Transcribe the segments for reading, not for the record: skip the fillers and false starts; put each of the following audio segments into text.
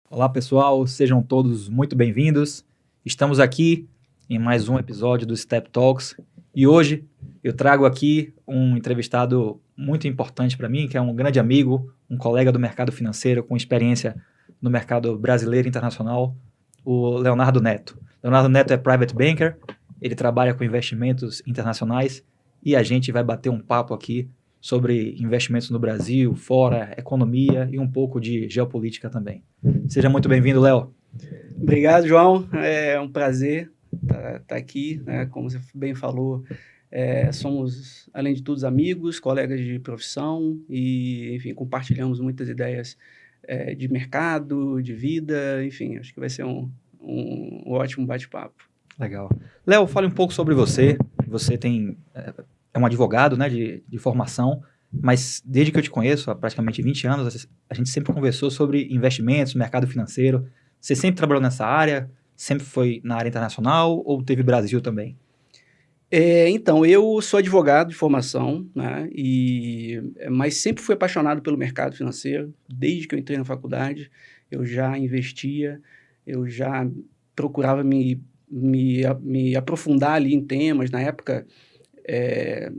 Olá pessoal, sejam todos muito bem-vindos. Estamos aqui em mais um episódio do Step Talks e hoje eu trago aqui um entrevistado muito importante para mim, que é um grande amigo, um colega do mercado financeiro com experiência no mercado brasileiro e internacional, o Leonardo Neto. Leonardo Neto é private banker, ele trabalha com investimentos internacionais e a gente vai bater um papo aqui sobre investimentos no Brasil, fora, economia e um pouco de geopolítica também. Seja muito bem-vindo, Léo. Obrigado, João. É um prazer estar aqui, né? Como você bem falou, somos, além de tudo, amigos, colegas de profissão e, enfim, compartilhamos muitas ideias de mercado, de vida, enfim, acho que vai ser um ótimo bate-papo. Legal. Léo, fale um pouco sobre você. Você é um advogado, né, de formação, mas desde que eu te conheço, há praticamente 20 anos, a gente sempre conversou sobre investimentos, mercado financeiro. Você sempre trabalhou nessa área? Sempre foi na área internacional ou teve Brasil também? Então, eu sou advogado de formação, né, mas sempre fui apaixonado pelo mercado financeiro. Desde que eu entrei na faculdade, eu já investia, eu já procurava me aprofundar ali em temas. Na época,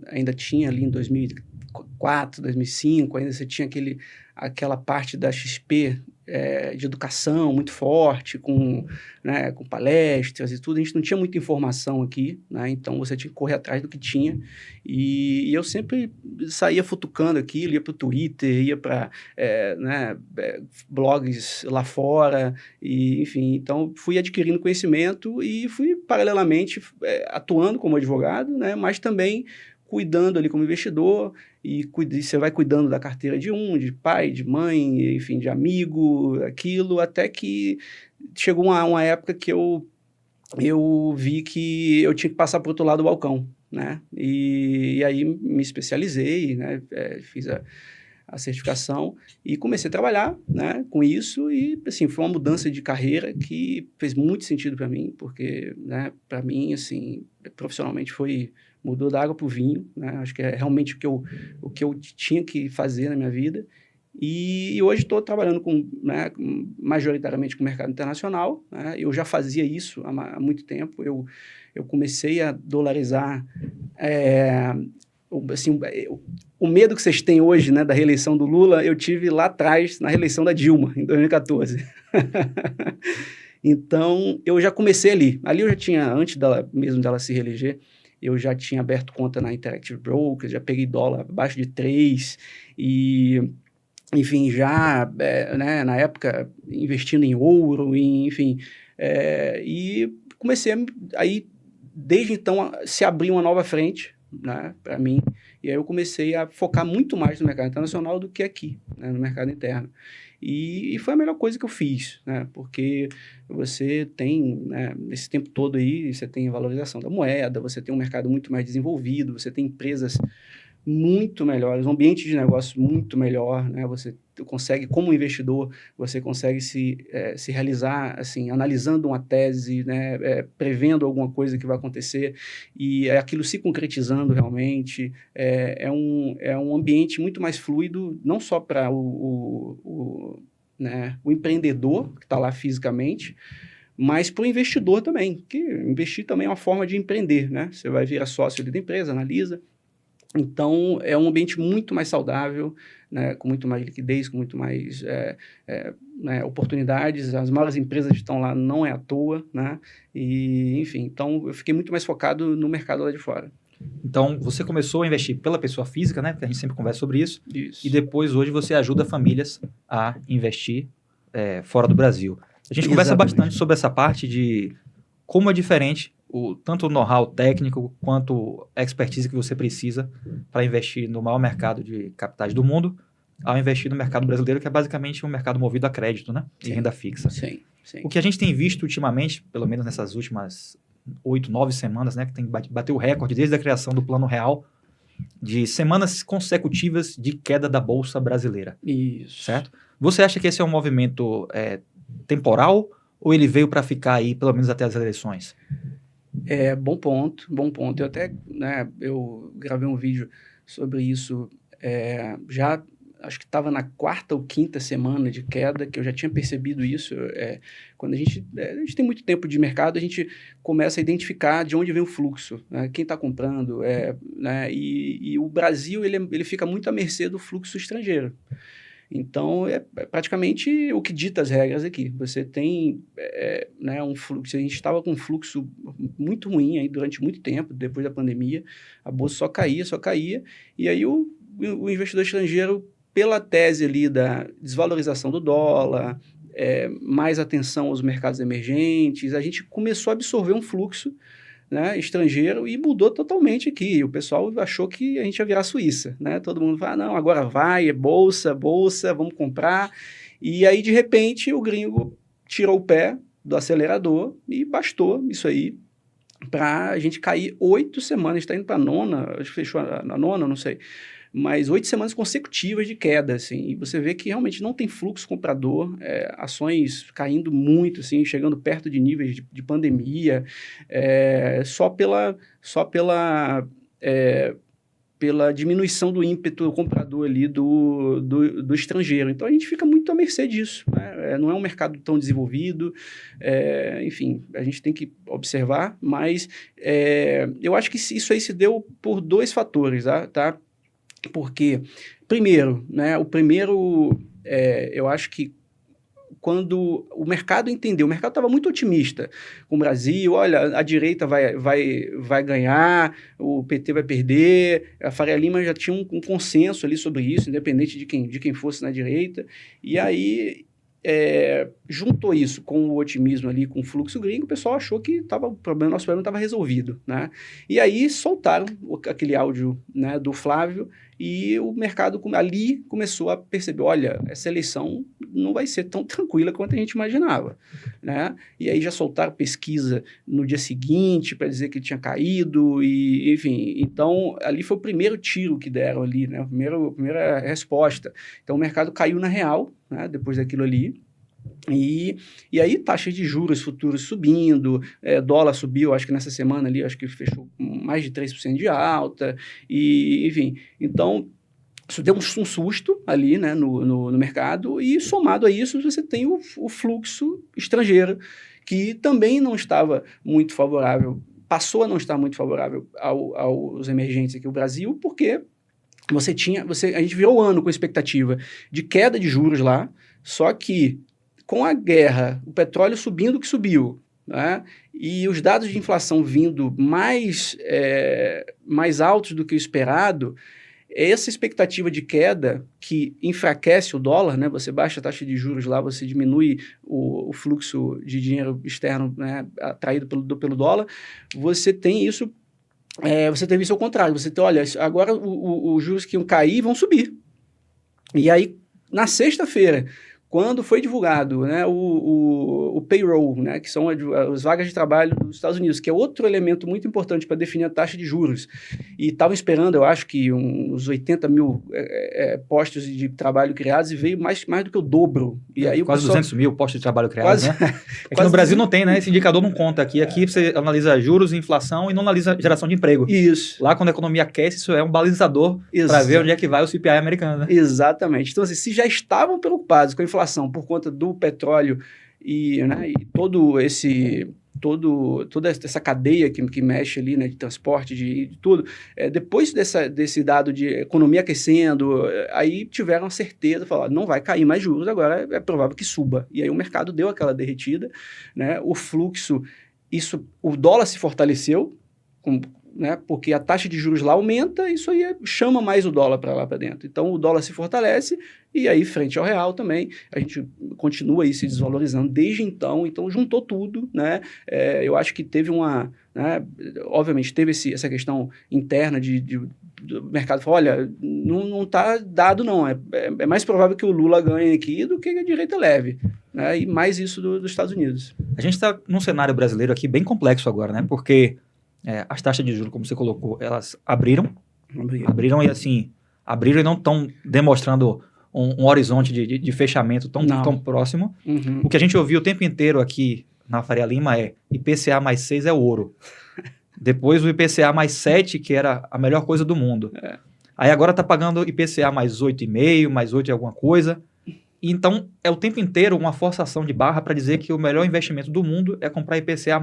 ainda tinha ali em 2004, 2005, ainda você tinha aquela parte da XP, de educação muito forte, né, com palestras e tudo. A gente não tinha muita informação aqui, né, então você tinha que correr atrás do que tinha. E eu sempre saía futucando aquilo, ia para o Twitter, ia para né, blogs lá fora, e, enfim. Então, fui adquirindo conhecimento e fui, paralelamente, atuando como advogado, né, mas também cuidando ali como investidor, e você vai cuidando da carteira de pai, de mãe, enfim, de amigo, aquilo, até que chegou uma época que eu vi que eu tinha que passar para o outro lado do balcão, né? E aí me especializei, né? Fiz a certificação e comecei a trabalhar, né, com isso. E assim, foi uma mudança de carreira que fez muito sentido para mim, porque, né, para mim, assim, profissionalmente mudou da água para o vinho, né? Acho que é realmente o que eu tinha que fazer na minha vida. E hoje estou trabalhando né, majoritariamente com o mercado internacional, né? Eu já fazia isso há muito tempo. Eu comecei a dolarizar, assim, o medo que vocês têm hoje, né, da reeleição do Lula, eu tive lá atrás, na reeleição da Dilma, em 2014. Então, eu já comecei ali. Ali eu já tinha, antes mesmo dela se reeleger, eu já tinha aberto conta na Interactive Brokers, já peguei dólar abaixo de 3 e, enfim, já, né, na época, investindo em ouro, enfim, e comecei aí, desde então, se abrir uma nova frente, né, para mim, e aí eu comecei a focar muito mais no mercado internacional do que aqui, né, no mercado interno. E foi a melhor coisa que eu fiz, né, porque você tem, né, nesse tempo todo aí, você tem a valorização da moeda, você tem um mercado muito mais desenvolvido, você tem empresas muito melhores, um ambiente de negócio muito melhor, né? Você consegue, como investidor, você consegue se realizar, assim, analisando uma tese, né? Prevendo alguma coisa que vai acontecer e aquilo se concretizando realmente. É um ambiente muito mais fluido, não só para né, o empreendedor que está lá fisicamente, mas para o investidor também, que investir também é uma forma de empreender, né? Você vai virar sócio ali da empresa, analisa. Então, é um ambiente muito mais saudável, né, com muito mais liquidez, com muito mais né, oportunidades. As maiores empresas que estão lá não é à toa, né? E, enfim, então eu fiquei muito mais focado no mercado lá de fora. Então, você começou a investir pela pessoa física, né? Porque a gente sempre conversa sobre isso. Isso. E depois, hoje, você ajuda famílias a investir fora do Brasil. A gente conversa bastante sobre essa parte de como é diferente tanto o know-how técnico quanto a expertise que você precisa para investir no maior mercado de capitais do mundo, ao investir no mercado brasileiro, que é basicamente um mercado movido a crédito, né? E renda fixa. Sim, sim. O que a gente tem visto ultimamente, pelo menos nessas últimas 8, 9 semanas, né, que tem bateu o recorde desde a criação do Plano Real, de semanas consecutivas de queda da Bolsa Brasileira. Isso. Certo? Você acha que esse é um movimento temporal ou ele veio para ficar aí pelo menos até as eleições? Bom ponto, bom ponto. Eu até, né, eu gravei um vídeo sobre isso já acho que estava na 4ª ou 5ª semana de queda, que eu já tinha percebido isso. Quando a gente tem muito tempo de mercado, a gente começa a identificar de onde vem o fluxo, né? Quem está comprando, né? E o Brasil, ele fica muito à mercê do fluxo estrangeiro. Então, é praticamente o que dita as regras aqui. Você tem né, um fluxo. A gente estava com um fluxo muito ruim aí durante muito tempo, depois da pandemia. A bolsa só caía. E aí o investidor estrangeiro, pela tese ali da desvalorização do dólar, mais atenção aos mercados emergentes, a gente começou a absorver um fluxo, né, estrangeiro, e mudou totalmente aqui. O pessoal achou que a gente ia virar a Suíça, né? Todo mundo fala, não, agora vai, é bolsa, vamos comprar. E aí, de repente, o gringo tirou o pé do acelerador e bastou isso aí para a gente cair 8 semanas. Está indo para a 9ª, acho que fechou a 9ª, não sei. Mas 8 semanas consecutivas de queda, assim, e você vê que realmente não tem fluxo comprador, ações caindo muito, assim, chegando perto de níveis de pandemia, só pela diminuição do ímpeto comprador ali do estrangeiro. Então, a gente fica muito à mercê disso, né? Não é um mercado tão desenvolvido, enfim, a gente tem que observar, mas eu acho que isso aí se deu por 2 fatores, tá? Porque, primeiro, né, eu acho que quando o mercado entendeu, o mercado estava muito otimista com o Brasil, olha, a direita vai ganhar, o PT vai perder, a Faria Lima já tinha um consenso ali sobre isso, independente de quem fosse na direita, e aí juntou isso com o otimismo ali, com o fluxo gringo, o pessoal achou que nosso problema estava resolvido, né? E aí soltaram aquele áudio, né, do Flávio, e o mercado ali começou a perceber, olha, essa eleição não vai ser tão tranquila quanto a gente imaginava, né? E aí já soltaram pesquisa no dia seguinte para dizer que ele tinha caído, e enfim, então ali foi o primeiro tiro que deram ali, né? A primeira resposta. Então o mercado caiu na real, né, depois daquilo ali. E aí taxas de juros futuros subindo, dólar subiu, acho que nessa semana ali, acho que fechou mais de 3% de alta, e enfim, então isso deu um susto ali, né, no mercado, e somado a isso você tem o fluxo estrangeiro, que também não estava muito favorável, passou a não estar muito favorável aos emergentes aqui, o Brasil, porque a gente virou o ano com expectativa de queda de juros lá, só que com a guerra, o petróleo subindo o que subiu, né? E os dados de inflação vindo mais altos do que o esperado, essa expectativa de queda que enfraquece o dólar, né? Você baixa a taxa de juros lá, você diminui o fluxo de dinheiro externo, né, atraído pelo dólar, você tem isso, você teve isso ao contrário, você tem, olha, agora os juros que iam cair vão subir. E aí, na sexta-feira, quando foi divulgado, né, o payroll, né, que são as vagas de trabalho dos Estados Unidos, que é outro elemento muito importante para definir a taxa de juros, e estavam esperando, eu acho que uns 80 mil postos de trabalho criados, e veio mais do que o dobro. E aí quase 200 mil postos de trabalho criados, né? É que no Brasil não tem, né? Esse indicador não conta aqui. Aqui você analisa juros, inflação e não analisa geração de emprego. Isso. Lá, quando a economia aquece, isso é um balizador para ver onde é que vai o CPI americano, né? Exatamente. Então, assim, se já estavam preocupados com a inflação por conta do petróleo né, e toda essa cadeia que mexe ali, né, de transporte, de tudo, depois desse dado de economia aquecendo, aí tiveram a certeza, falaram, não vai cair mais juros, agora é provável que suba. E aí o mercado deu aquela derretida, né, o fluxo, o dólar se fortaleceu, né, porque a taxa de juros lá aumenta, isso aí chama mais o dólar para lá para dentro. Então, o dólar se fortalece e aí, frente ao real também, a gente continua aí se desvalorizando desde então. Então, juntou tudo, né? Eu acho que teve né, obviamente, teve essa questão interna do mercado. Olha, não está dado, não. É mais provável que o Lula ganhe aqui do que a direita leve. Né? E mais isso dos Estados Unidos. A gente está num cenário brasileiro aqui bem complexo agora, né? Porque as taxas de juros, como você colocou, elas abriram e assim, abriram e não estão demonstrando um horizonte de fechamento tão próximo. Uhum. O que a gente ouviu o tempo inteiro aqui na Faria Lima é IPCA mais 6 é ouro. Depois o IPCA mais 7, que era a melhor coisa do mundo. Aí agora está pagando IPCA mais 8,5, mais 8 e alguma coisa. Então, é o tempo inteiro uma forçação de barra para dizer que o melhor investimento do mundo é comprar IPCA+.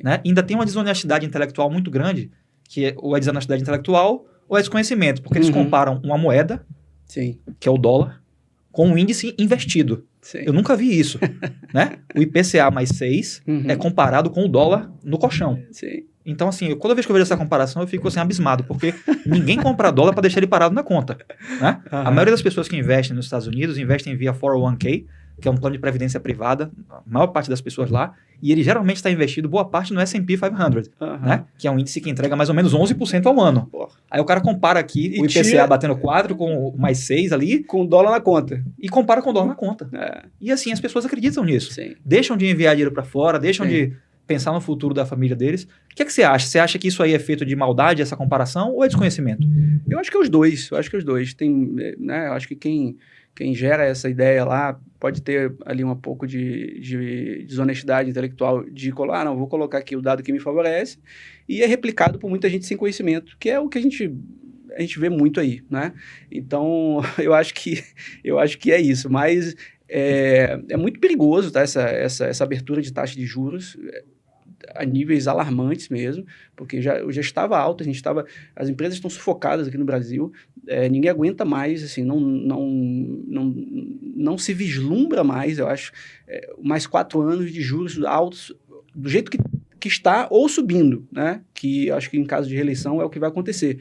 Né? Ainda tem uma desonestidade intelectual muito grande, que ou é desonestidade intelectual ou é desconhecimento, porque eles comparam uma moeda, Sim. que é o dólar, com um índice investido. Sim. Eu nunca vi isso. Né? O IPCA mais 6 é comparado com o dólar no colchão. Sim. Então, assim, toda vez que eu vejo essa comparação, eu fico assim, abismado, porque ninguém compra dólar para deixar ele parado na conta. Né? A maioria das pessoas que investem nos Estados Unidos investem via 401k, que é um plano de previdência privada, a maior parte das pessoas lá, e ele geralmente está investido boa parte no S&P 500, né? Que é um índice que entrega mais ou menos 11% ao ano. Porra. Aí o cara compara aqui o IPCA batendo 4 com o mais 6 ali. Com o dólar na conta. E compara com o dólar na conta. E assim, as pessoas acreditam nisso. Sim. Deixam de enviar dinheiro para fora, deixam de pensar no futuro da família deles. O que é que você acha? Você acha que isso aí é feito de maldade, essa comparação, ou é desconhecimento? Eu acho que é os dois. Tem, né, eu acho que quem gera essa ideia lá pode ter ali um pouco de desonestidade intelectual de colar, não, vou colocar aqui o dado que me favorece, e é replicado por muita gente sem conhecimento, que é o que a gente vê muito aí, né? Então, eu acho que é isso, mas é muito perigoso, tá, essa abertura de taxa de juros a níveis alarmantes mesmo, porque já estava alto, as empresas estão sufocadas aqui no Brasil, ninguém aguenta mais, assim, não se vislumbra mais, eu acho, mais 4 anos de juros altos, do jeito que está, ou subindo, né, que eu acho que em caso de reeleição é o que vai acontecer.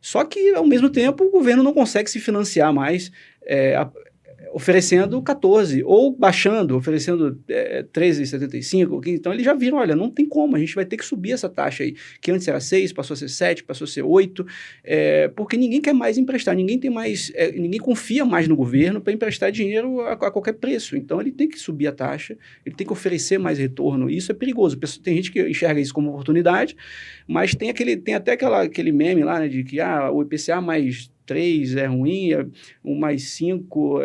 Só que, ao mesmo tempo, o governo não consegue se financiar mais, oferecendo 14, ou baixando, oferecendo 13,75, então eles já viram, olha, não tem como, a gente vai ter que subir essa taxa aí, que antes era 6, passou a ser 7, passou a ser 8, porque ninguém quer mais emprestar, ninguém confia mais no governo para emprestar dinheiro a qualquer preço, então ele tem que subir a taxa, ele tem que oferecer mais retorno, e isso é perigoso, tem gente que enxerga isso como oportunidade, mas tem até aquele meme lá, né, de que o IPCA mais 3 é ruim, o mais 5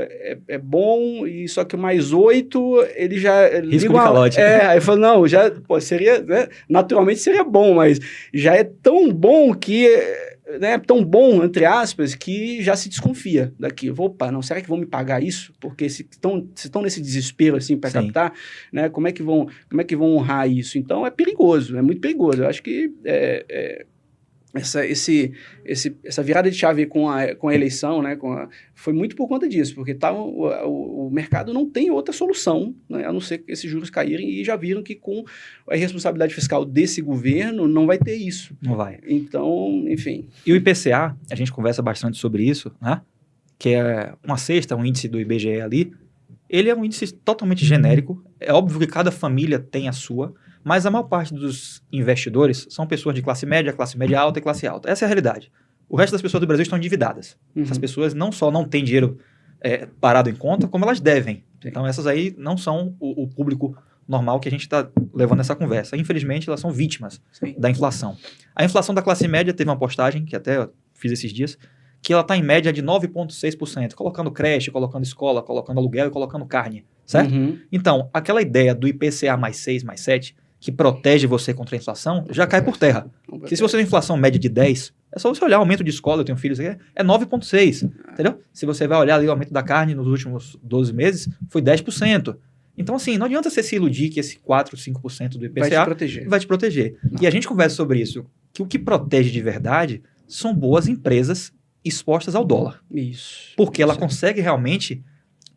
é bom, e só que o mais 8, ele já... Risco de calote. Aí fala, não, seria, né, naturalmente seria bom, mas já é tão bom que... Né, tão bom, entre aspas, que já se desconfia daquilo. Opa, não, será que vão me pagar isso? Porque se estão nesse desespero assim para captar, né, como é que vão honrar isso? Então é perigoso, é muito perigoso. Eu acho que essa virada de chave com a eleição, né, foi muito por conta disso, porque o mercado não tem outra solução, né, a não ser que esses juros caírem, e já viram que com a responsabilidade fiscal desse governo não vai ter isso. Não vai. Então, enfim. E o IPCA, a gente conversa bastante sobre isso, né, que é uma cesta, um índice do IBGE ali, ele é um índice totalmente genérico, é óbvio que cada família tem a sua, mas a maior parte dos investidores são pessoas de classe média alta e classe alta. Essa é a realidade. O resto das pessoas do Brasil estão endividadas. Essas pessoas não só não têm dinheiro parado em conta, como elas devem. Sim. Então, essas aí não são o público normal que a gente está levando essa conversa. Infelizmente, elas são vítimas da inflação. A inflação da classe média teve uma postagem, que até eu fiz esses dias, que ela está em média de 9,6%, colocando creche, colocando escola, colocando aluguel e colocando carne, certo? Então, aquela ideia do IPCA mais 6, mais 7... que protege você contra a inflação, já cai por terra. Porque se você tem inflação média de 10, é só você olhar o aumento de escola, eu tenho filhos aqui, é 9,6, entendeu? Se você vai olhar ali o aumento da carne nos últimos 12 meses, foi 10%. Então, assim, não adianta você se iludir que esse 4, 5% do IPCA vai te proteger. Não. E a gente conversa sobre isso, que o que protege de verdade são boas empresas expostas ao dólar. Isso. Porque ela consegue realmente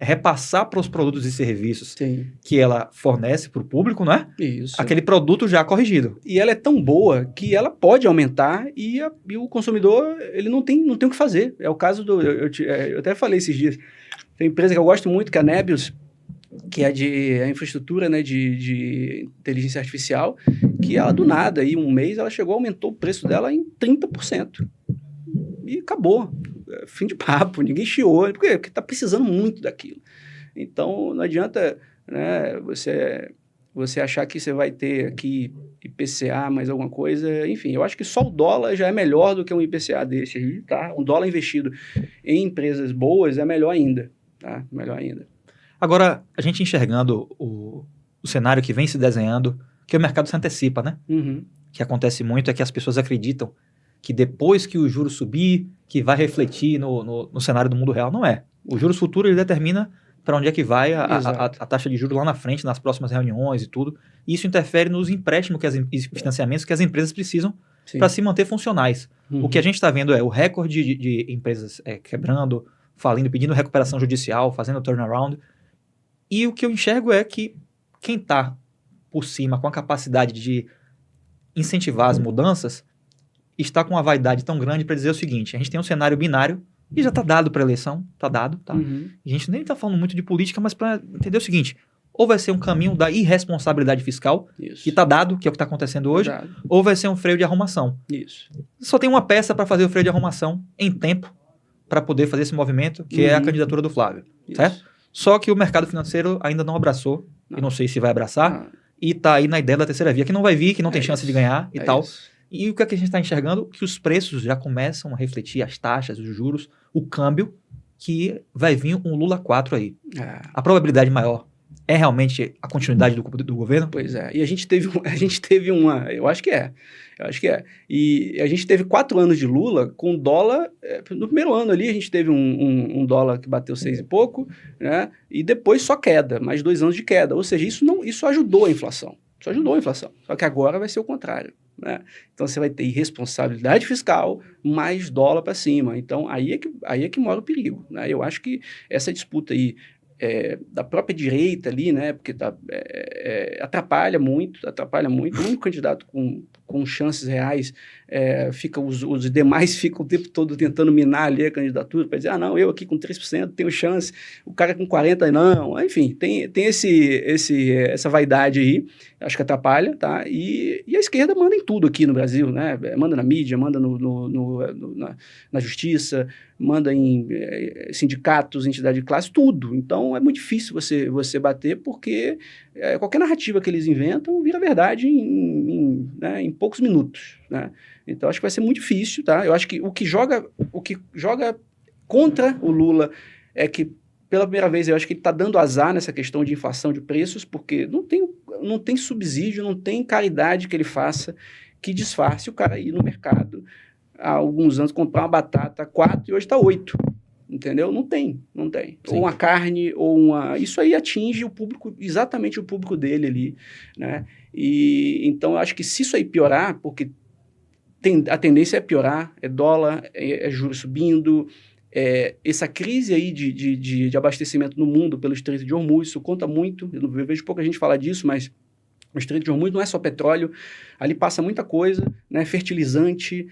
repassar para os produtos e serviços que ela fornece para o público, não é? Isso. Aquele produto já corrigido. E ela é tão boa que ela pode aumentar e o consumidor ele não tem o que fazer. É o caso do... Eu até falei esses dias. Tem uma empresa que eu gosto muito, que é a Nebius, que é a infraestrutura, né, de inteligência artificial, que ela do nada, aí um mês, ela aumentou o preço dela em 30%. E acabou. Fim de papo, ninguém chiou, porque está precisando muito daquilo. Então, não adianta, né, você achar que você vai ter aqui IPCA mais alguma coisa. Enfim, eu acho que só o dólar já é melhor do que um IPCA desse aí, tá? Um dólar investido em empresas boas é melhor ainda, tá? Melhor ainda. Agora, a gente enxergando o cenário que vem se desenhando, que o mercado se antecipa, né? O que acontece muito é que as pessoas acreditam que depois que o juro subir, que vai refletir no cenário do mundo real. Não é. O juros futuro ele determina para onde é que vai a taxa de juros lá na frente, nas próximas reuniões e tudo. E isso interfere nos empréstimos e financiamentos que as empresas precisam para se manter funcionais. O que a gente está vendo é o recorde de empresas quebrando, falindo, pedindo recuperação judicial, fazendo turnaround. E o que eu enxergo é que quem está por cima com a capacidade de incentivar as mudanças está com uma vaidade tão grande para dizer o seguinte: a gente tem um cenário binário e já está dado para a eleição, está dado, tá? A gente nem está falando muito de política, mas para entender o seguinte: ou vai ser um caminho da irresponsabilidade fiscal, que está dado, que é o que está acontecendo hoje, ou vai ser um freio de arrumação. Só tem uma peça para fazer o freio de arrumação em tempo para poder fazer esse movimento, que é a candidatura do Flávio, certo? Só que o mercado financeiro ainda não abraçou, e não sei se vai abraçar, e está aí na ideia da terceira via, que não vai vir, que não tem chance de ganhar e tal. E o que, é que a gente está enxergando? Que os preços já começam a refletir as taxas, os juros, o câmbio, que vai vir um Lula 4 aí. A probabilidade maior é realmente a continuidade do governo? Pois é. E a gente teve uma... Eu acho que é. E a gente teve 4 anos de Lula com dólar... No primeiro ano ali, a gente teve um dólar que bateu 6 e pouco, né? E depois só queda, mais 2 anos de queda. Ou seja, isso ajudou a inflação. Só que agora vai ser o contrário. Né? Então você vai ter irresponsabilidade fiscal mais dólar para cima. Então aí é que mora o perigo. Né? Eu acho que essa disputa aí da própria direita ali, né? Porque atrapalha muito. O único candidato com chances reais, os demais ficam o tempo todo tentando minar ali a candidatura para dizer, não, eu aqui com 3% tenho chance, o cara com 40% não. Enfim, tem essa vaidade aí, acho que atrapalha, tá? E a esquerda manda em tudo aqui no Brasil, né? Manda na mídia, manda na justiça, manda em sindicatos, entidade de classe, tudo. Então, é muito difícil você bater, porque qualquer narrativa que eles inventam vira verdade em poucos minutos, né? Então, acho que vai ser muito difícil, tá? Eu acho que o que joga contra o Lula é que, pela primeira vez, eu acho que ele está dando azar nessa questão de inflação de preços, porque não tem subsídio, não tem caridade que ele faça que disfarce o cara ir no mercado há alguns anos, comprar uma batata 4 e hoje está 8. Entendeu? Não tem. Sim. Ou uma carne, isso aí atinge o público, exatamente o público dele ali, né? E então eu acho que se isso aí piorar, porque a tendência é piorar, é dólar, é juros subindo, essa crise aí de abastecimento no mundo pelo Estreito de Hormuz, isso conta muito. Eu vejo pouca gente falar disso, mas o Estreito de Hormuz não é só petróleo, ali passa muita coisa, né? Fertilizante,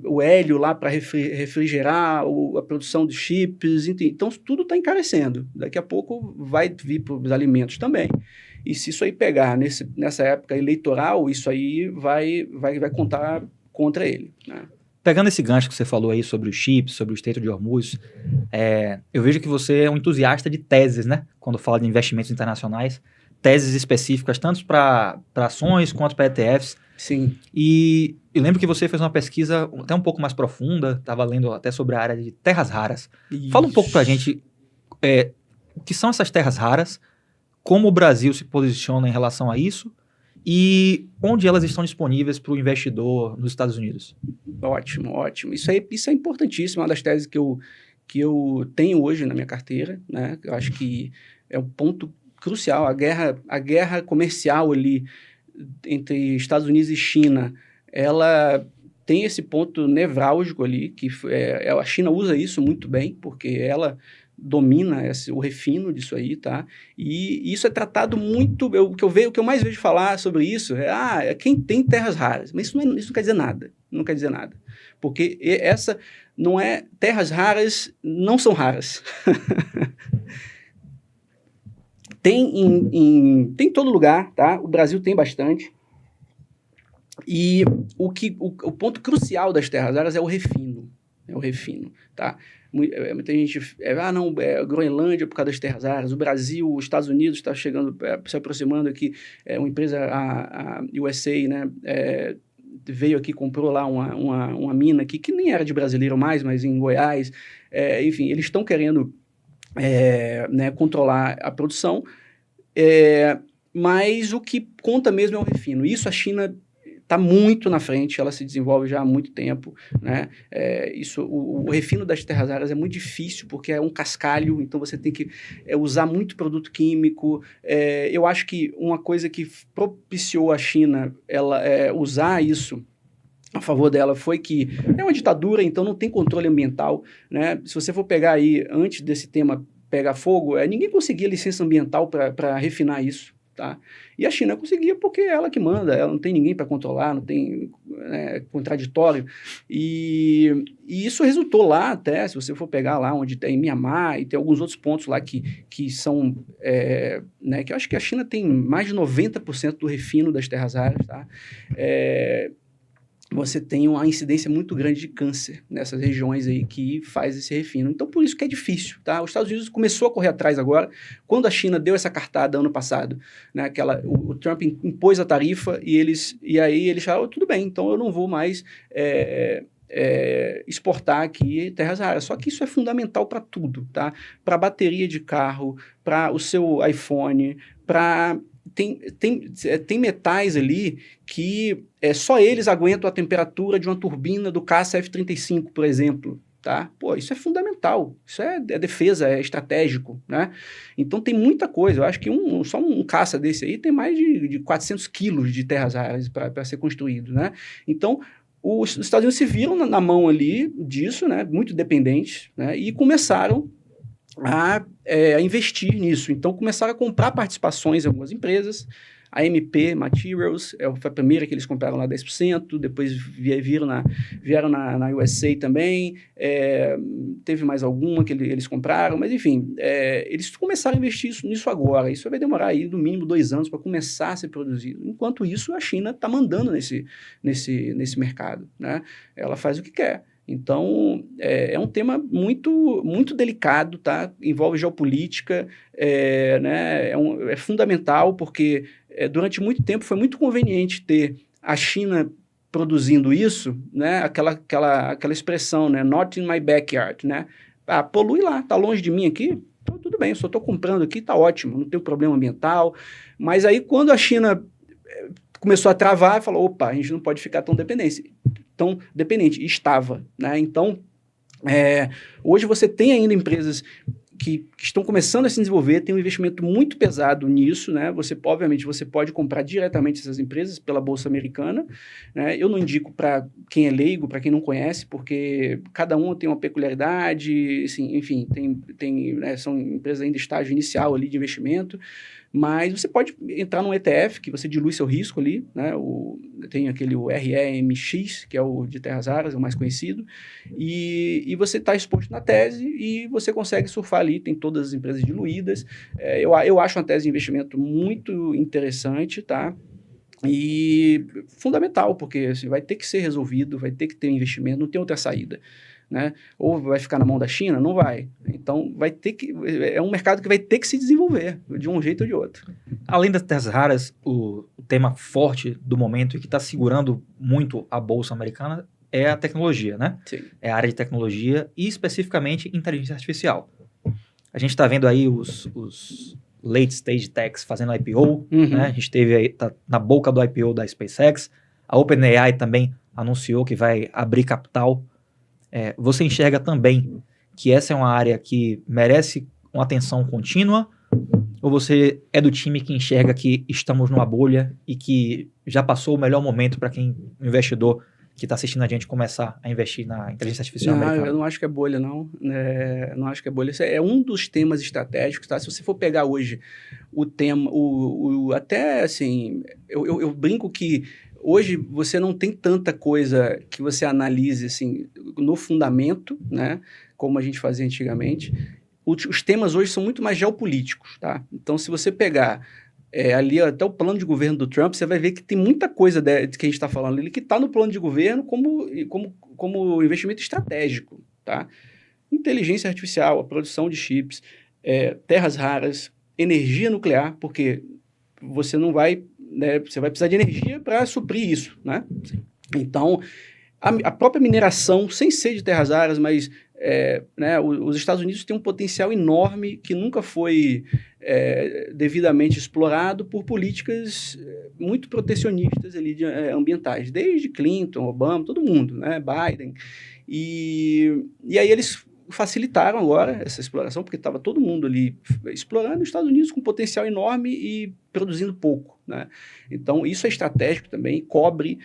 o hélio lá para refrigerar, a produção de chips, então tudo está encarecendo. Daqui a pouco vai vir para os alimentos também. E se isso aí pegar nessa época eleitoral, isso aí vai contar contra ele, né? Pegando esse gancho que você falou aí sobre os chips, sobre o Estreito de Hormuz, eu vejo que você é um entusiasta de teses, né? Quando fala de investimentos internacionais. Teses específicas, tanto para ações quanto para ETFs. Sim. E eu lembro que você fez uma pesquisa até um pouco mais profunda, estava lendo até sobre a área de terras raras. Isso. Fala um pouco para a gente o que são essas terras raras, como o Brasil se posiciona em relação a isso e onde elas estão disponíveis para o investidor nos Estados Unidos. Ótimo. Isso é importantíssimo, uma das teses que eu tenho hoje na minha carteira, né? Eu acho que é um ponto crucial. A guerra comercial ali entre Estados Unidos e China, ela tem esse ponto nevrálgico ali, que a China usa isso muito bem, porque ela domina o refino disso aí, tá? E isso é tratado muito... O que eu mais vejo falar sobre isso é quem tem terras raras. Mas isso não quer dizer nada. Não quer dizer nada. Porque essa não é... Terras raras não são raras. Tem em todo lugar, tá? O Brasil tem bastante. E o ponto crucial das terras raras é o refino. Tá? Muita gente... Groenlândia por causa das terras raras. O Brasil, os Estados Unidos está chegando, se aproximando aqui. Uma empresa, a USA, né? Veio aqui, comprou lá uma mina aqui, que nem era de brasileiro mais, mas em Goiás. Enfim, eles estão querendo... né, controlar a produção, mas o que conta mesmo é o refino. Isso a China está muito na frente, ela se desenvolve já há muito tempo, né? O refino das terras raras é muito difícil, porque é um cascalho, então você tem que usar muito produto químico. Eu acho que uma coisa que propiciou a China usar isso a favor dela foi que é uma ditadura, então não tem controle ambiental, né? Se você for pegar aí, antes desse tema pegar fogo, ninguém conseguia licença ambiental para refinar isso, tá? E a China conseguia porque é ela que manda, ela não tem ninguém para controlar, não tem contraditório. E isso resultou lá até, se você for pegar lá onde tem Mianmar e tem alguns outros pontos lá que são, né, que eu acho que a China tem mais de 90% do refino das terras raras, tá? Você tem uma incidência muito grande de câncer nessas regiões aí que faz esse refino. Então, por isso que é difícil, tá? Os Estados Unidos começou a correr atrás agora, quando a China deu essa cartada ano passado, né? O Trump impôs a tarifa e aí eles falaram, tudo bem, então eu não vou mais exportar aqui terras raras. Só que isso é fundamental para tudo, tá? Para bateria de carro, para o seu iPhone, para... Tem metais ali que só eles aguentam a temperatura de uma turbina do caça F-35, por exemplo, tá? Pô, isso é fundamental, isso é defesa, é estratégico, né? Então tem muita coisa, eu acho que só um caça desse aí tem mais de 400 quilos de terras raras para ser construído, né? Então, os Estados Unidos se viram na mão ali disso, né? Muito dependentes, né? E começaram a investir nisso. Então, começaram a comprar participações em algumas empresas. A MP Materials foi a primeira que eles compraram lá 10%, depois vieram na USA também, teve mais alguma que eles compraram, mas enfim, eles começaram a investir nisso agora. Isso vai demorar aí no mínimo 2 anos para começar a ser produzido. Enquanto isso, a China está mandando nesse mercado, né? Ela faz o que quer. Então, é um tema muito, muito delicado, tá? Envolve geopolítica, né? É fundamental porque durante muito tempo foi muito conveniente ter a China produzindo isso, né? Aquela expressão, né? Not in my backyard, né? Polui lá, tá longe de mim aqui, então, tudo bem, eu só estou comprando aqui, tá ótimo, não tem problema ambiental. Mas aí quando a China começou a travar, falou, opa, a gente não pode ficar tão dependente, estava, né? Então, hoje você tem ainda empresas que estão começando a se desenvolver, tem um investimento muito pesado nisso, né? Obviamente, você pode comprar diretamente essas empresas pela Bolsa Americana, né? Eu não indico para quem é leigo, para quem não conhece, porque cada uma tem uma peculiaridade, assim, enfim, né, são empresas ainda em estágio inicial ali de investimento, mas você pode entrar num ETF, que você dilui seu risco ali, né? Tem o REMX, que é o de terras raras, é o mais conhecido, e você está exposto na tese e você consegue surfar ali, tem todas as empresas diluídas. Eu acho uma tese de investimento muito interessante, tá? E fundamental, porque assim, vai ter que ser resolvido, vai ter que ter investimento, não tem outra saída, né? Ou vai ficar na mão da China? Não vai. Então, é um mercado que vai ter que se desenvolver, de um jeito ou de outro. Além das terras raras, o tema forte do momento e que está segurando muito a Bolsa Americana é a tecnologia, né? Sim. É a área de tecnologia e, especificamente, inteligência artificial. A gente está vendo aí os late stage techs fazendo IPO, né? A gente teve aí, tá na boca do IPO da SpaceX. A OpenAI também anunciou que vai abrir capital. Você enxerga também que essa é uma área que merece uma atenção contínua? Ou você é do time que enxerga que estamos numa bolha e que já passou o melhor momento para quem, investidor que está assistindo a gente, começar a investir na inteligência artificial americana? Eu não acho que é bolha, não. Não acho que é bolha. Isso é um dos temas estratégicos, tá? Se você for pegar hoje o tema, até assim, eu brinco que hoje você não tem tanta coisa que você analise assim, no fundamento, né, como a gente fazia antigamente. Os temas hoje são muito mais geopolíticos, tá? Então, se você pegar ali até o plano de governo do Trump, você vai ver que tem muita coisa de que a gente está falando ali que está no plano de governo como investimento estratégico, tá? Inteligência artificial, a produção de chips, terras raras, energia nuclear, porque você não vai... né, você vai precisar de energia para suprir isso, né? Sim. Então, a própria mineração, sem ser de terras raras, mas né, os Estados Unidos têm um potencial enorme que nunca foi devidamente explorado por políticas muito protecionistas ali ambientais, desde Clinton, Obama, todo mundo, né, Biden. E aí eles facilitaram agora essa exploração, porque estava todo mundo ali explorando os Estados Unidos com potencial enorme e produzindo pouco, né? Então, isso é estratégico também, cobre,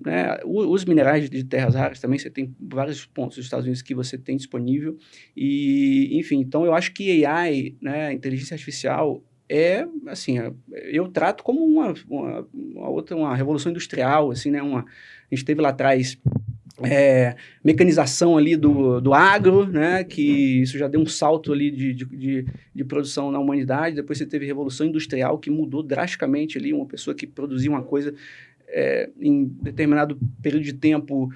né, os minerais de terras raras também, você tem vários pontos dos Estados Unidos que você tem disponível, e, enfim, então eu acho que AI, né, inteligência artificial, assim, eu trato como uma revolução industrial, assim, né, a gente teve lá atrás mecanização ali do agro, né, que isso já deu um salto ali de produção na humanidade. Depois você teve Revolução Industrial, que mudou drasticamente ali, uma pessoa que produzia uma coisa em determinado período de tempo,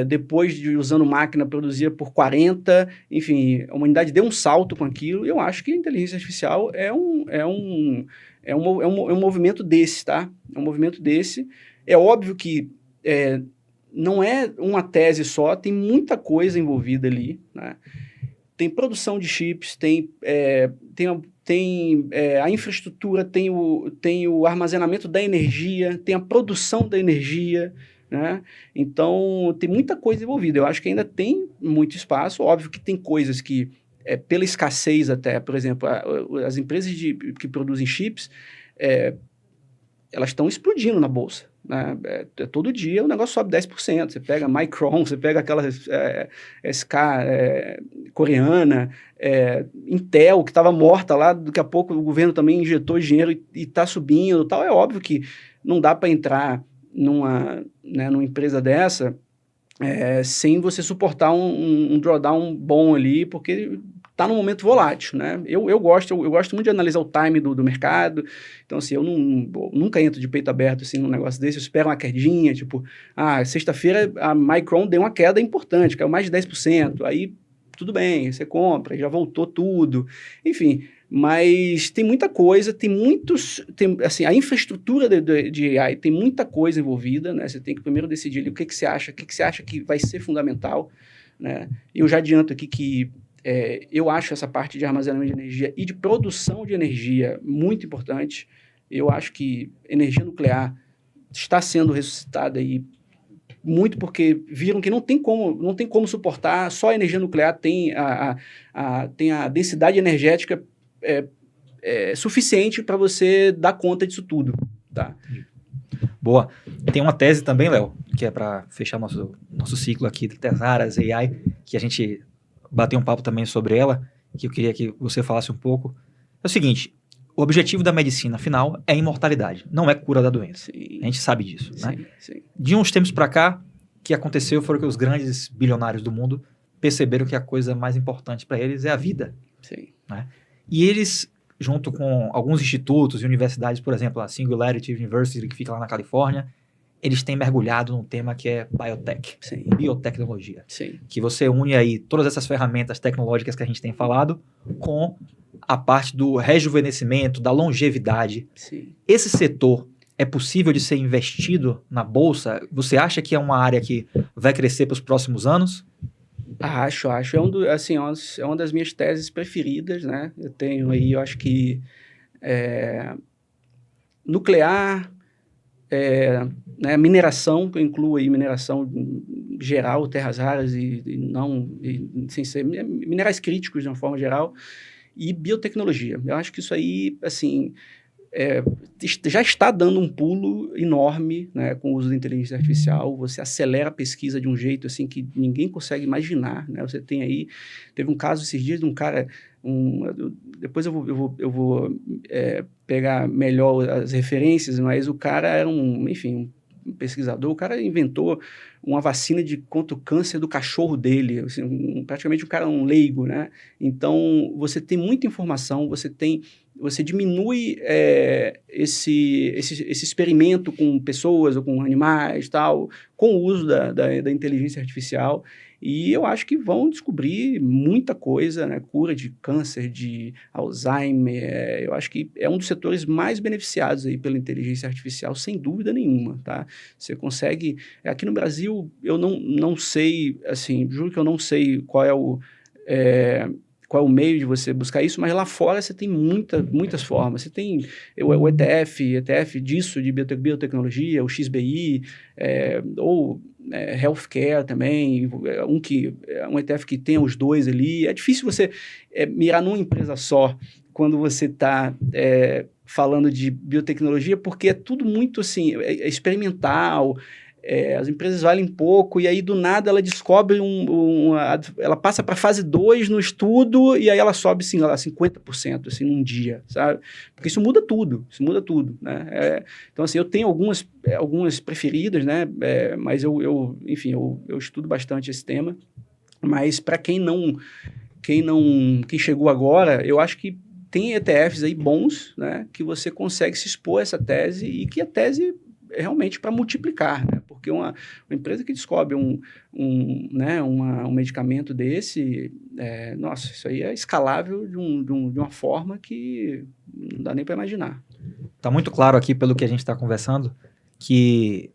depois de usando máquina, produzia por 40, enfim, a humanidade deu um salto com aquilo. Eu acho que a inteligência artificial é um movimento desse, tá? É um movimento desse. É óbvio que não é uma tese só, tem muita coisa envolvida ali, né? Tem produção de chips, tem a infraestrutura, tem o armazenamento da energia, tem a produção da energia, né? Então, tem muita coisa envolvida. Eu acho que ainda tem muito espaço. Óbvio que tem coisas que, pela escassez até, por exemplo, as empresas que produzem chips, elas estão explodindo na bolsa, né? Todo dia o negócio sobe 10%. Você pega Micron, você pega aquela SK coreana, Intel, que estava morta lá, daqui a pouco o governo também injetou dinheiro e está subindo. Tal. É óbvio que não dá para entrar numa empresa dessa sem você suportar um drawdown bom ali, porque está num momento volátil, né? Eu gosto muito de analisar o time do mercado. Então, assim, eu nunca entro de peito aberto assim, num negócio desse. Eu espero uma quedinha, tipo, sexta-feira a Micron deu uma queda importante, caiu mais de 10%. Aí, tudo bem, você compra, já voltou tudo. Enfim, mas tem muita coisa, assim, a infraestrutura de AI tem muita coisa envolvida, né? Você tem que primeiro decidir ali o que você acha que vai ser fundamental, né? Eu já adianto aqui que eu acho essa parte de armazenamento de energia e de produção de energia muito importante. Eu acho que energia nuclear está sendo ressuscitada aí muito porque viram que não tem como suportar, só a energia nuclear tem a densidade energética suficiente para você dar conta disso tudo, tá? Boa. Tem uma tese também, Léo, que é para fechar nosso ciclo aqui de terras raras, AI, que a gente bater um papo também sobre ela, que eu queria que você falasse um pouco. É o seguinte, o objetivo da medicina, afinal, é a imortalidade, não é cura da doença. Sim. A gente sabe disso, né? Sim. De uns tempos para cá, o que aconteceu foi que os grandes bilionários do mundo perceberam que a coisa mais importante para eles é a vida. Sim. Né? E eles, junto com alguns institutos e universidades, por exemplo, a Singularity University, que fica lá na Califórnia, eles têm mergulhado num tema que é biotech, Sim. biotecnologia. Sim. Que você une aí todas essas ferramentas tecnológicas que a gente tem falado com a parte do rejuvenescimento, da longevidade. Sim. Esse setor é possível de ser investido na bolsa? Você acha que é uma área que vai crescer para os próximos anos? Acho. É uma das minhas teses preferidas, né? Eu tenho aí, eu acho que nuclear, né, mineração, que eu incluo aí mineração geral, terras raras sem ser minerais críticos de uma forma geral, e biotecnologia. Eu acho que isso aí, assim, já está dando um pulo enorme, né, com o uso da inteligência artificial. Você acelera a pesquisa de um jeito assim que ninguém consegue imaginar, né? Você tem aí, teve um caso esses dias de um cara, depois eu vou pegar melhor as referências, mas o cara era um pesquisador. O cara inventou uma vacina contra o câncer do cachorro dele, assim, praticamente um leigo, né? Então, você tem muita informação, você diminui esse experimento com pessoas ou com animais, tal, com o uso da inteligência artificial. E eu acho que vão descobrir muita coisa, né? Cura de câncer, de Alzheimer. Eu acho que é um dos setores mais beneficiados aí pela inteligência artificial, sem dúvida nenhuma, tá? Você consegue... Aqui no Brasil, eu não sei, assim, juro que eu não sei qual é o meio de você buscar isso, mas lá fora você tem muitas formas. Você tem o ETF disso, de biotecnologia, o XBI, ou healthcare também, um ETF que tenha os dois ali. É difícil você mirar numa empresa só quando você está falando de biotecnologia, porque é tudo muito assim, experimental. As empresas valem pouco, e aí do nada ela descobre ela passa para a fase 2 no estudo, e aí ela sobe assim, 50% assim, num dia, sabe? Porque isso muda tudo, né? Então, assim, eu tenho algumas preferidas, né? Mas enfim, eu estudo bastante esse tema, mas para quem chegou agora, eu acho que tem ETFs aí bons, né? Que você consegue se expor a essa tese, e que a tese é realmente para multiplicar, né? Porque uma empresa que descobre um medicamento desse, nossa, isso aí é escalável de uma forma que não dá nem para imaginar. Está muito claro aqui, pelo que a gente está conversando, que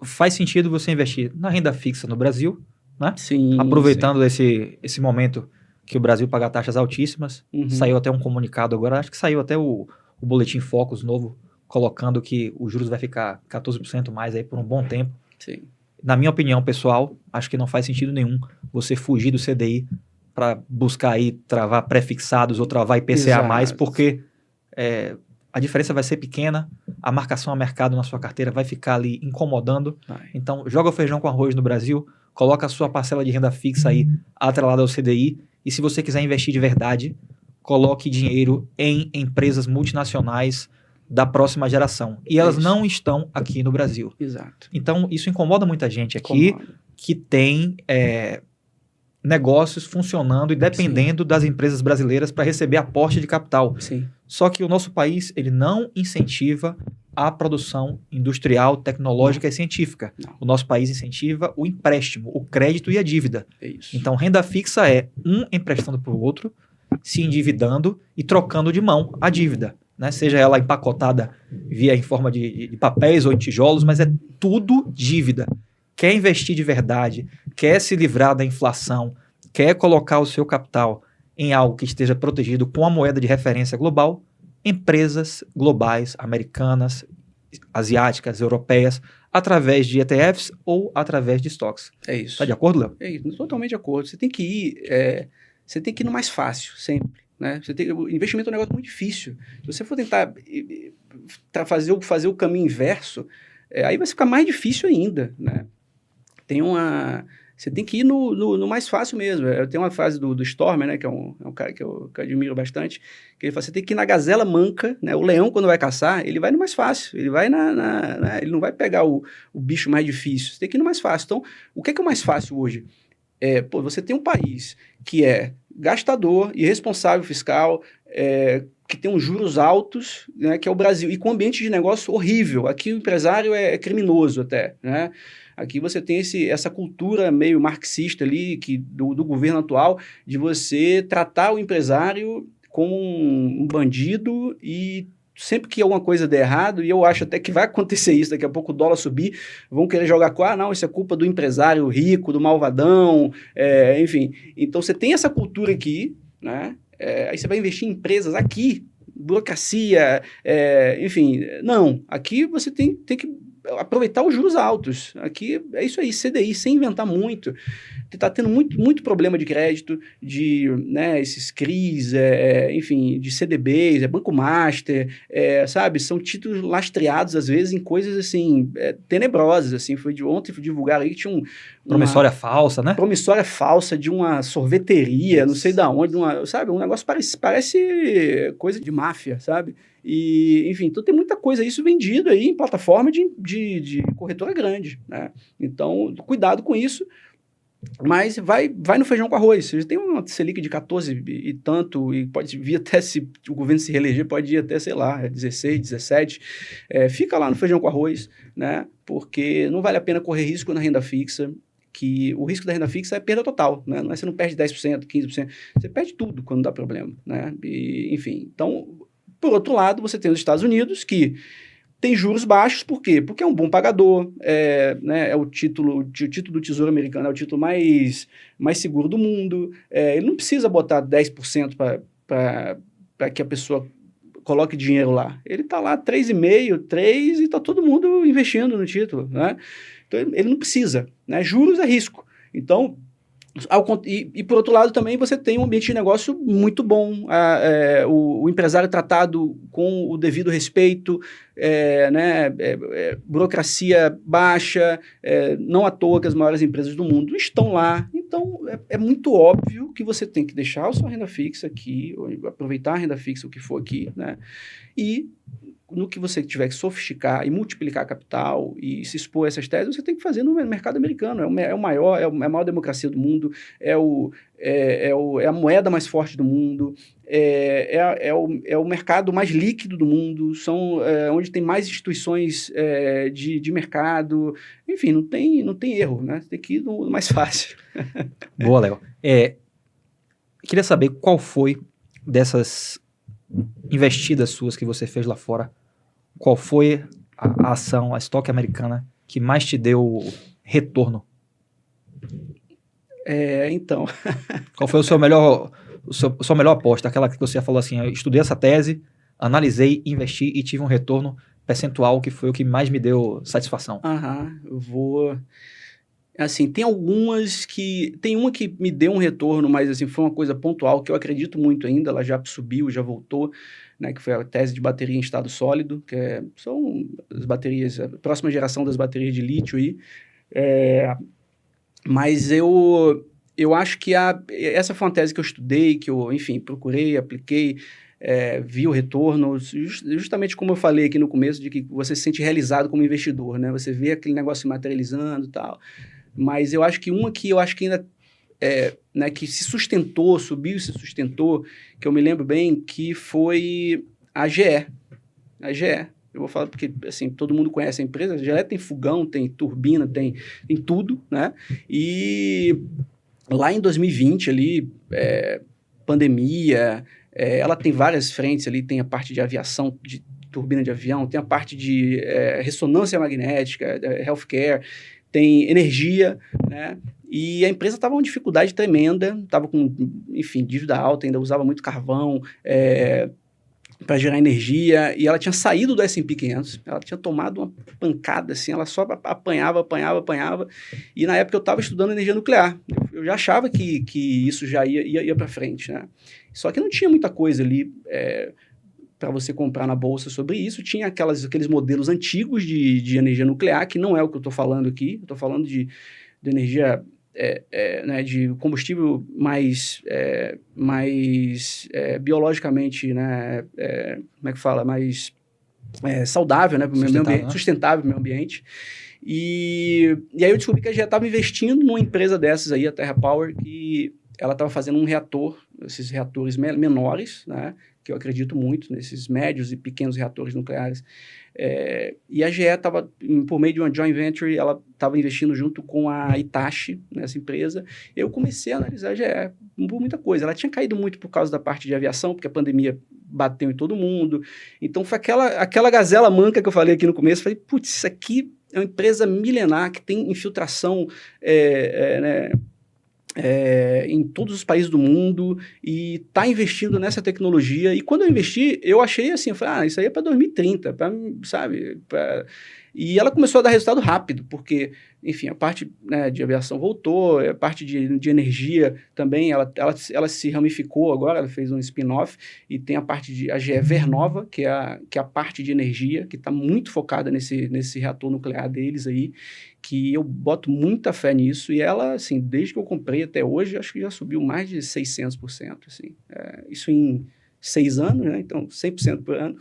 faz sentido você investir na renda fixa no Brasil, né? Sim, aproveitando esse momento que o Brasil paga taxas altíssimas. Uhum. Saiu até um comunicado agora, acho que saiu até o Boletim Focus novo, colocando que os juros vai ficar 14% mais aí por um bom tempo. Sim. Na minha opinião pessoal, acho que não faz sentido nenhum você fugir do CDI para buscar aí travar pré-fixados ou travar IPCA mais, porque a diferença vai ser pequena, a marcação a mercado na sua carteira vai ficar ali incomodando. Então, joga o feijão com arroz no Brasil, coloca a sua parcela de renda fixa aí atrelada ao CDI, e se você quiser investir de verdade, coloque dinheiro em empresas multinacionais da próxima geração. E elas não estão aqui no Brasil. Exato. Então, isso incomoda muita gente aqui que tem negócios funcionando e dependendo das empresas brasileiras para receber aporte de capital. Sim. Só que o nosso país, ele não incentiva a produção industrial, tecnológica e científica. Não. O nosso país incentiva o empréstimo, o crédito e a dívida. É isso. Então, renda fixa é um emprestando para o outro, se endividando e trocando de mão a dívida. Né? Seja ela empacotada em forma de papéis ou em tijolos, mas é tudo dívida. Quer investir de verdade, quer se livrar da inflação, quer colocar o seu capital em algo que esteja protegido com a moeda de referência global, empresas globais, americanas, asiáticas, europeias, através de ETFs ou através de estoques. É isso. Está de acordo, Léo? É isso, totalmente de acordo. Você tem que ir no mais fácil, sempre. Né? O investimento é um negócio muito difícil. Se você for tentar fazer o caminho inverso, aí vai ficar mais difícil ainda. Né? Você tem que ir no mais fácil mesmo. Tem uma frase do Stormer, né, que é um cara que eu admiro bastante, que ele fala, você tem que ir na gazela manca, né? O leão, quando vai caçar, ele vai no mais fácil, ele vai ele não vai pegar o bicho mais difícil, você tem que ir no mais fácil. Então, o que é o mais fácil hoje? Você tem um país que é gastador, irresponsável fiscal, que tem uns juros altos, né, que é o Brasil, e com um ambiente de negócio horrível. Aqui o empresário é criminoso até, né? Aqui você tem essa cultura meio marxista ali, do governo atual, de você tratar o empresário como um bandido, e sempre que alguma coisa der errado, e eu acho até que vai acontecer isso, daqui a pouco o dólar subir, vão querer jogar com, não, isso é culpa do empresário rico, do malvadão, enfim. Então você tem essa cultura aqui, né? Aí você vai investir em empresas aqui, burocracia, enfim. Não, aqui você tem que aproveitar os juros altos. Aqui é isso aí, CDI, sem inventar muito. Está tendo muito problema de crédito, né, esses CRIs, enfim, de CDBs, Banco Master, sabe? São títulos lastreados, às vezes, em coisas, assim, tenebrosas, assim. Ontem foi divulgar aí que tinha promissória falsa, né? Promissória falsa de uma sorveteria, não sei da onde, sabe? Um negócio parece coisa de máfia, sabe? E, enfim, então tem muita coisa, isso vendido aí em plataforma de corretora grande, né? Então, cuidado com isso, mas vai no feijão com arroz. Você tem uma Selic de 14 e tanto, e pode vir até, se o governo se reeleger, pode ir até, sei lá, 16, 17. Fica lá no feijão com arroz, né? Porque não vale a pena correr risco na renda fixa, que o risco da renda fixa é perda total, né? Não é você não perde 10%, 15%, você perde tudo quando dá problema, né? E, enfim, então, por outro lado, você tem os Estados Unidos que tem juros baixos, por quê? Porque é um bom pagador, né, o título do Tesouro Americano é o título mais seguro do mundo, ele não precisa botar 10% para que a pessoa coloque dinheiro lá. Ele está lá 3,5%, 3% e está todo mundo investindo no título, né? Então, ele não precisa, né? Juros é risco. Então, e por outro lado também você tem um ambiente de negócio muito bom, o empresário é tratado com o devido respeito, né, burocracia baixa, não à toa que as maiores empresas do mundo estão lá. Então é muito óbvio que você tem que deixar a sua renda fixa aqui, ou aproveitar a renda fixa, o que for aqui, né, e no que você tiver que sofisticar e multiplicar capital e se expor a essas teses, você tem que fazer no mercado americano. É a maior democracia do mundo, é a moeda mais forte do mundo, é o mercado mais líquido do mundo, são onde tem mais instituições de mercado. Enfim, não tem erro, né? Você tem que ir no mais fácil. Boa, Léo. Queria saber qual foi dessas investidas suas que você fez lá fora, qual foi a ação, a estoque americana que mais te deu retorno? Então... Qual foi a sua melhor aposta? Aquela que você falou assim, eu estudei essa tese, analisei, investi e tive um retorno percentual que foi o que mais me deu satisfação. Assim, tem algumas que... Tem uma que me deu um retorno, mas assim, foi uma coisa pontual que eu acredito muito ainda, ela já subiu, já voltou, né, que foi a tese de bateria em estado sólido, que são as baterias, a próxima geração das baterias de lítio aí. Mas eu acho que essa foi uma tese que eu estudei, que eu, enfim, procurei, apliquei, vi o retorno, justamente como eu falei aqui no começo, de que você se sente realizado como investidor, né? Você vê aquele negócio se materializando e tal. Mas eu acho que uma que eu acho que ainda, né, que se sustentou, subiu e se sustentou, que eu me lembro bem, que foi a GE. A GE. Eu vou falar porque, assim, todo mundo conhece a empresa. A GE tem fogão, tem turbina, tem tudo, né? E lá em 2020, ali, pandemia, ela tem várias frentes ali, tem a parte de aviação, de turbina de avião, tem a parte de ressonância magnética, healthcare, tem energia, né? E a empresa estava com uma dificuldade tremenda, estava com, enfim, dívida alta, ainda usava muito carvão para gerar energia, e ela tinha saído do S&P 500, ela tinha tomado uma pancada, assim, ela só apanhava, e na época eu estava estudando energia nuclear, eu já achava que isso já ia para frente, né? Só que não tinha muita coisa ali para você comprar na bolsa sobre isso, tinha aqueles modelos antigos de energia nuclear, que não é o que eu estou falando aqui, eu estou falando de energia, né, de combustível mais biologicamente, né, como é que fala, mais saudável, né, para o meio ambiente, sustentável para o meio ambiente. E aí eu descobri que a gente estava investindo numa empresa dessas aí, a TerraPower, que ela estava fazendo um reator, esses reatores menores, né, que eu acredito muito nesses médios e pequenos reatores nucleares. E a GE estava, por meio de uma joint venture, ela estava investindo junto com a Hitachi nessa empresa. Eu comecei a analisar a GE por muita coisa. Ela tinha caído muito por causa da parte de aviação, porque a pandemia bateu em todo mundo. Então, foi aquela gazela manca que eu falei aqui no começo. Falei, putz, isso aqui é uma empresa milenar que tem infiltração, né, em todos os países do mundo e está investindo nessa tecnologia. E quando eu investi, eu achei assim, eu falei, isso aí é para 2030, sabe? E ela começou a dar resultado rápido, porque, enfim, a parte, né, de aviação voltou, a parte de energia também, ela se ramificou agora, ela fez um spin-off, e tem a parte de a GE Vernova, que é a parte de energia, que está muito focada nesse reator nuclear deles aí, que eu boto muita fé nisso, e ela, assim, desde que eu comprei até hoje, acho que já subiu mais de 600%, assim. Isso em 6 anos, né? Então, 100% por ano.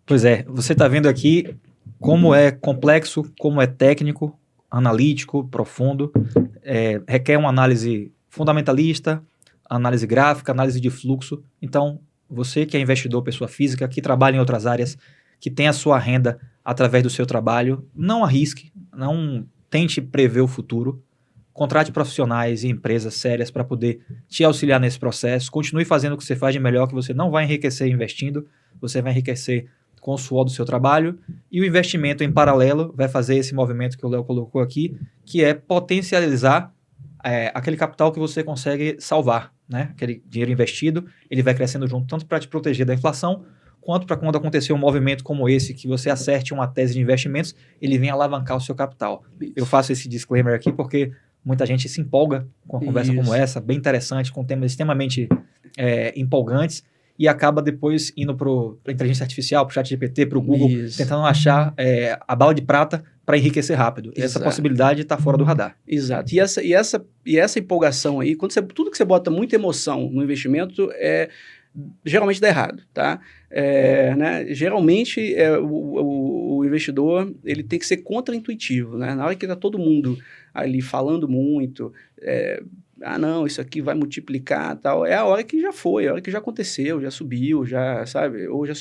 Pois é, você está vendo aqui como é complexo, como é técnico, analítico, profundo, requer uma análise fundamentalista, análise gráfica, análise de fluxo. Então, você que é investidor, pessoa física, que trabalha em outras áreas, que tem a sua renda através do seu trabalho, não arrisque, não tente prever o futuro, contrate profissionais e empresas sérias para poder te auxiliar nesse processo, continue fazendo o que você faz de melhor, que você não vai enriquecer investindo, você vai enriquecer com o suor do seu trabalho, e o investimento em paralelo vai fazer esse movimento que o Léo colocou aqui, que é potencializar aquele capital que você consegue salvar, né? Aquele dinheiro investido, ele vai crescendo junto, tanto para te proteger da inflação, quanto para quando acontecer um movimento como esse, que você acerte uma tese de investimentos, ele vem alavancar o seu capital. Isso. Eu faço esse disclaimer aqui porque muita gente se empolga com uma conversa como essa, bem interessante, com temas extremamente empolgantes, e acaba depois indo para a inteligência artificial, para o ChatGPT, para o Google, tentando achar a bala de prata para enriquecer rápido. E essa possibilidade está fora do radar. Exato. E essa empolgação aí, tudo que você bota muita emoção no investimento, geralmente dá errado, tá? Né? Geralmente, o investidor ele tem que ser contraintuitivo, né? Na hora que está todo mundo ali falando muito, não, isso aqui vai multiplicar, tal, é a hora que já foi, é a hora que já aconteceu, já subiu, já, sabe, ou já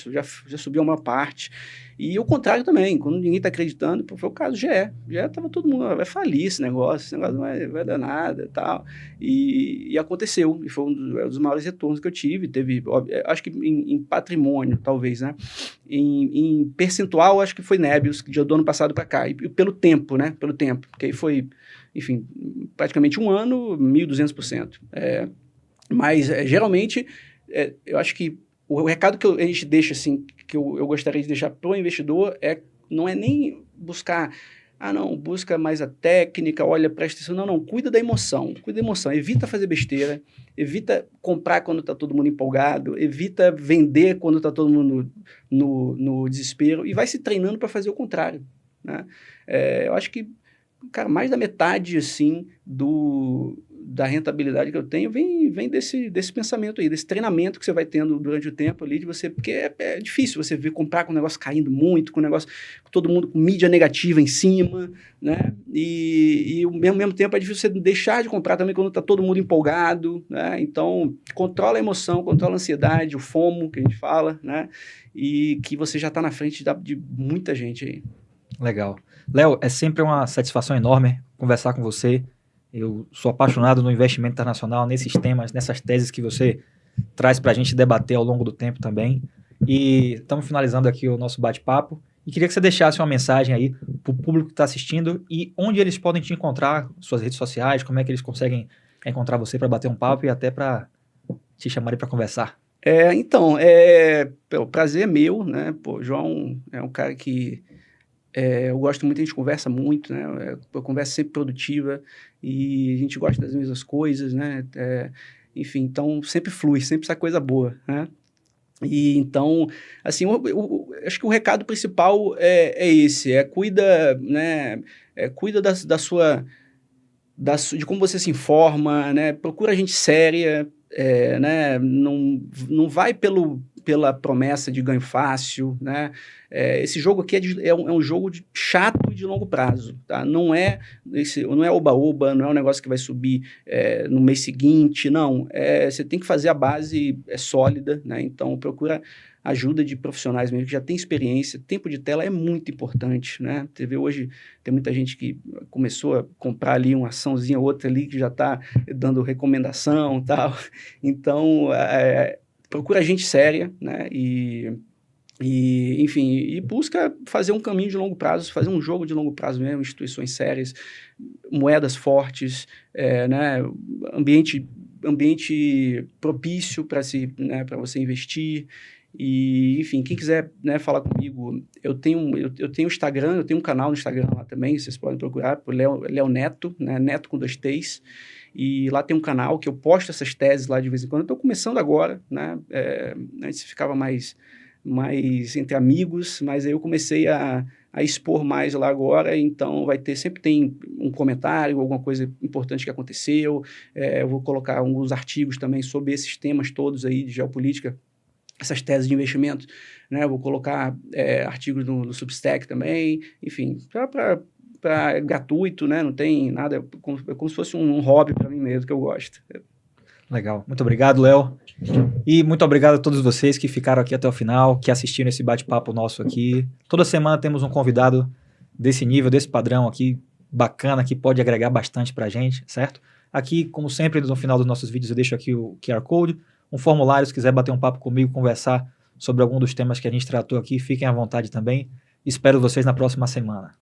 subiu uma parte. E o contrário também, quando ninguém está acreditando, foi o caso do GE. Já estava todo mundo, vai falir esse negócio não vai dar nada, tal. E aconteceu, e foi um dos maiores retornos que eu tive. Teve, acho que em patrimônio, talvez, né? Em percentual, acho que foi Nebius, do ano passado para cá. E pelo tempo, né? Pelo tempo, porque aí foi, enfim, praticamente um ano, 1.200%. Mas, geralmente, eu acho que o recado que a gente deixa, assim, que eu gostaria de deixar para o investidor não é nem buscar, busca mais a técnica, olha, presta atenção, não, cuida da emoção, evita fazer besteira, evita comprar quando está todo mundo empolgado, evita vender quando está todo mundo no desespero, e vai se treinando para fazer o contrário, né? Eu acho que, cara, mais da metade, assim, da rentabilidade que eu tenho vem desse pensamento aí, desse treinamento que você vai tendo durante o tempo ali, porque é difícil você ver comprar com o negócio caindo muito, com o negócio, com todo mundo com mídia negativa em cima, né? E ao mesmo tempo é difícil você deixar de comprar também quando está todo mundo empolgado, né? Então, controla a emoção, controla a ansiedade, o FOMO que a gente fala, né? E que você já está na frente de muita gente aí. Legal. Léo, é sempre uma satisfação enorme conversar com você. Eu sou apaixonado no investimento internacional, nesses temas, nessas teses que você traz para a gente debater ao longo do tempo também. E estamos finalizando aqui o nosso bate-papo. E queria que você deixasse uma mensagem aí para o público que está assistindo e onde eles podem te encontrar, suas redes sociais, como é que eles conseguem encontrar você para bater um papo e até para te chamarem para conversar. Então, o prazer é meu, né? Pô, o João é um cara que eu gosto muito, a gente conversa muito, né? A conversa sempre produtiva e a gente gosta das mesmas coisas, né? Enfim, então sempre flui, sempre sai coisa boa, né? E então, assim, eu acho que o recado principal é esse, cuida, né? Cuida de como você se informa, né? Procura gente séria, né? Não vai pela promessa de ganho fácil, né? Esse jogo aqui é um jogo chato e de longo prazo, tá? Não é oba-oba, não é um negócio que vai subir no mês seguinte, não. Você tem que fazer a base sólida, né? Então, procura ajuda de profissionais mesmo, que já tem experiência. Tempo de tela é muito importante, né? Você vê hoje, tem muita gente que começou a comprar ali uma açãozinha ou outra ali, que já está dando recomendação e tal. Então, procura gente séria, né? Enfim, e busca fazer um caminho de longo prazo, fazer um jogo de longo prazo mesmo, instituições sérias, moedas fortes, né? Ambiente propício para você investir. E, enfim, quem quiser, né, falar comigo, eu tenho Instagram, eu tenho um canal no Instagram lá também, vocês podem procurar, por Léo Neto, né, Neto com 2 T's, e lá tem um canal que eu posto essas teses lá de vez em quando. Eu estou começando agora, né, antes ficava mais entre amigos, mas aí eu comecei a expor mais lá agora, então sempre tem um comentário, alguma coisa importante que aconteceu, eu vou colocar alguns artigos também sobre esses temas todos aí de geopolítica, essas teses de investimento, né? Eu vou colocar artigos no Substack também, enfim, para gratuito, né? Não tem nada, é como se fosse um hobby para mim mesmo, que eu gosto. Legal, muito obrigado, Léo. E muito obrigado a todos vocês que ficaram aqui até o final, que assistiram esse bate-papo nosso aqui. Toda semana temos um convidado desse nível, desse padrão aqui, bacana que pode agregar bastante para a gente, certo? Aqui, como sempre, no final dos nossos vídeos eu deixo aqui o QR Code, um formulário, se quiser bater um papo comigo, conversar sobre algum dos temas que a gente tratou aqui, fiquem à vontade também. Espero vocês na próxima semana.